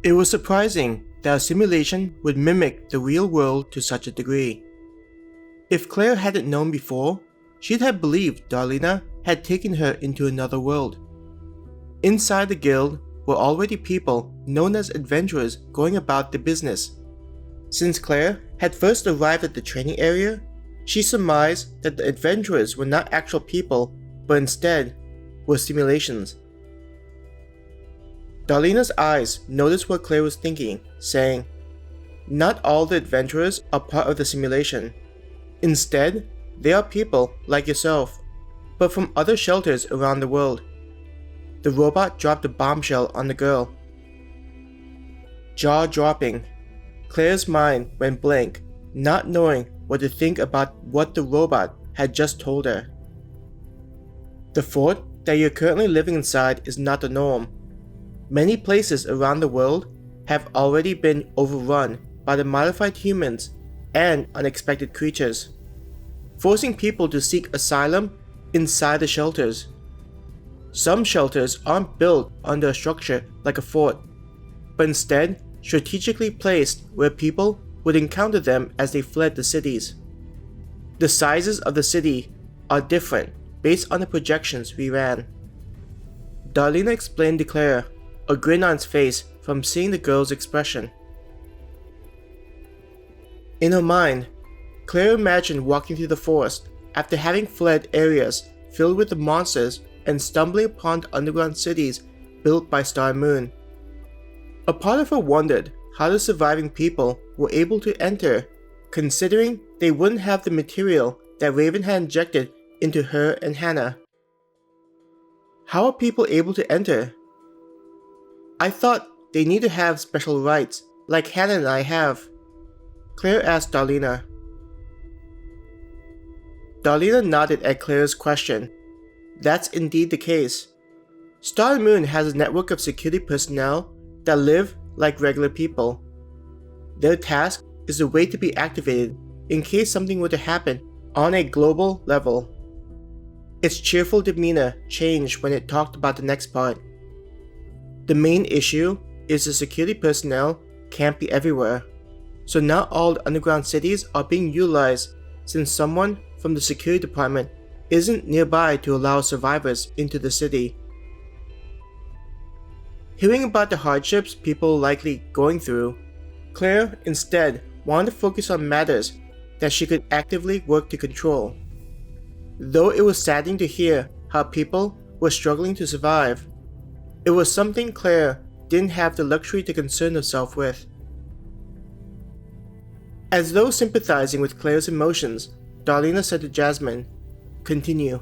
It was surprising that a simulation would mimic the real world to such a degree. If Claire hadn't known before, she'd have believed Darlena had taken her into another world. Inside the guild were already people known as adventurers going about their business. Since Claire had first arrived at the training area, she surmised that the adventurers were not actual people, but instead were simulations. Darlena's eyes noticed what Claire was thinking, saying, "Not all the adventurers are part of the simulation. Instead, they are people like yourself, but from other shelters around the world." The robot dropped a bombshell on the girl. Jaw-dropping, Claire's mind went blank, not knowing what to think about what the robot had just told her. The fort that you're currently living inside is not the norm. Many places around the world have already been overrun by the modified humans and unexpected creatures, forcing people to seek asylum inside the shelters. Some shelters aren't built under a structure like a fort, but instead strategically placed where people would encounter them as they fled the cities. The sizes of the city are different based on the projections we ran. Darlena explained to Claire, a grin on his face from seeing the girl's expression. In her mind, Claire imagined walking through the forest after having fled areas filled with the monsters and stumbling upon the underground cities built by Star Moon. A part of her wondered how the surviving people were able to enter, considering they wouldn't have the material that Raven had injected into her and Hannah. How are people able to enter? I thought they need to have special rights, like Hannah and I have. Claire asked Darlena. Darlena nodded at Claire's question. That's indeed the case. Star Moon has a network of security personnel that live like regular people. Their task is to wait to be activated in case something were to happen on a global level. Its cheerful demeanor changed when it talked about the next part. The main issue is the security personnel can't be everywhere, so not all the underground cities are being utilized since someone from the security department isn't nearby to allow survivors into the city. Hearing about the hardships people are likely going through, Claire instead wanted to focus on matters that she could actively work to control. Though it was saddening to hear how people were struggling to survive, it was something Claire didn't have the luxury to concern herself with. As though sympathizing with Claire's emotions, Darlena said to Jasmine, "Continue."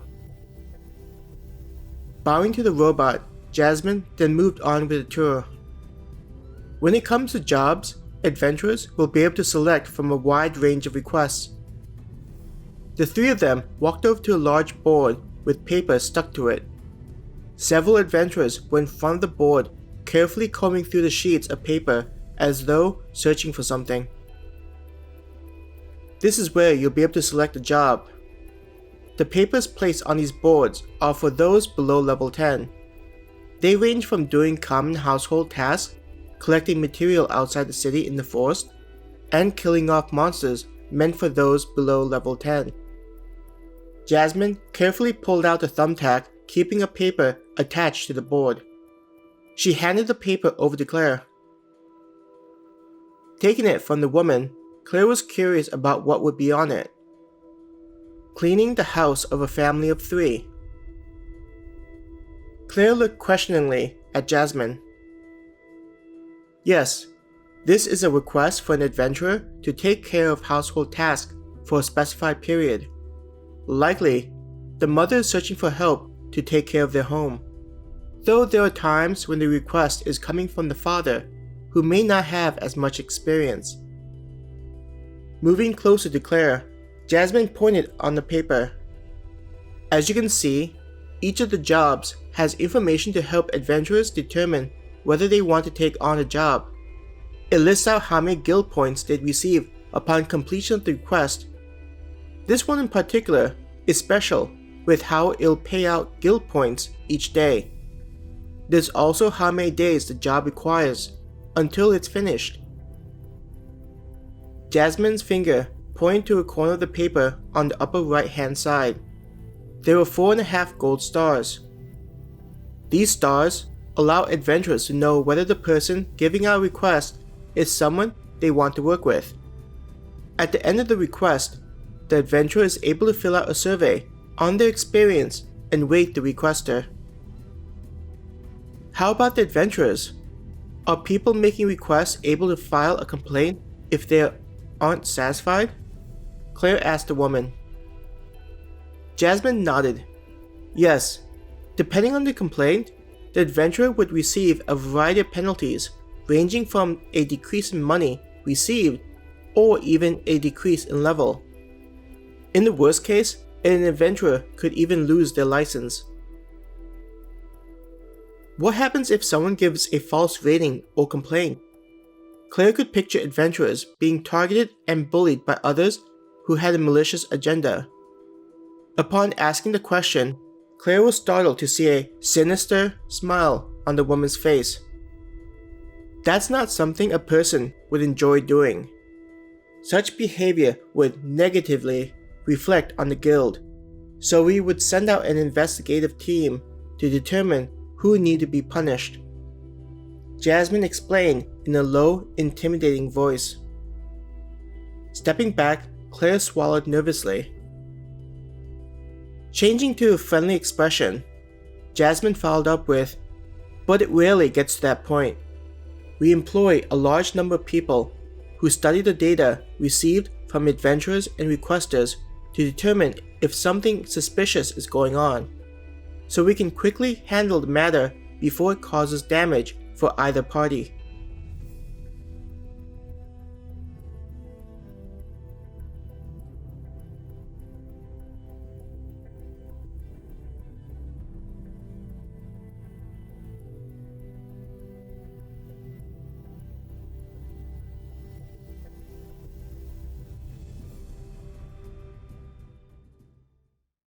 Bowing to the robot, Jasmine then moved on with the tour. When it comes to jobs, adventurers will be able to select from a wide range of requests. The three of them walked over to a large board with paper stuck to it. Several adventurers were in front of the board, carefully combing through the sheets of paper as though searching for something. This is where you'll be able to select a job. The papers placed on these boards are for those below level 10. They range from doing common household tasks, collecting material outside the city in the forest, and killing off monsters meant for those below level 10. Jasmine carefully pulled out a thumbtack, keeping a paper attached to the board. She handed the paper over to Claire. Taking it from the woman, Claire was curious about what would be on it. Cleaning the house of a family of 3. Claire looked questioningly at Jasmine. Yes, this is a request for an adventurer to take care of household tasks for a specified period. Likely, the mother is searching for help to take care of their home, though there are times when the request is coming from the father, who may not have as much experience. Moving closer to Claire, Jasmine pointed on the paper. As you can see, each of the jobs has information to help adventurers determine whether they want to take on a job. It lists out how many guild points they'd receive upon completion of the request. This one in particular is special with how it'll pay out guild points each day. There's also how many days the job requires, until it's finished. Jasmine's finger pointed to a corner of the paper on the upper right-hand side. There were 4.5 gold stars. These stars allow adventurers to know whether the person giving out a request is someone they want to work with. At the end of the request, the adventurer is able to fill out a survey on their experience and rate the requester. How about the adventurers? Are people making requests able to file a complaint if they aren't satisfied? Claire asked the woman. Jasmine nodded. Yes, depending on the complaint, the adventurer would receive a variety of penalties, ranging from a decrease in money received or even a decrease in level. In the worst case, an adventurer could even lose their license. What happens if someone gives a false rating or complaint? Claire could picture adventurers being targeted and bullied by others who had a malicious agenda. Upon asking the question, Claire was startled to see a sinister smile on the woman's face. That's not something a person would enjoy doing. Such behavior would negatively reflect on the guild, so we would send out an investigative team to determine who need to be punished. Jasmine explained in a low, intimidating voice. Stepping back, Claire swallowed nervously. Changing to a friendly expression, Jasmine followed up with, "But it rarely gets to that point. We employ a large number of people who study the data received from adventurers and requesters to determine if something suspicious is going on, so we can quickly handle the matter before it causes damage for either party."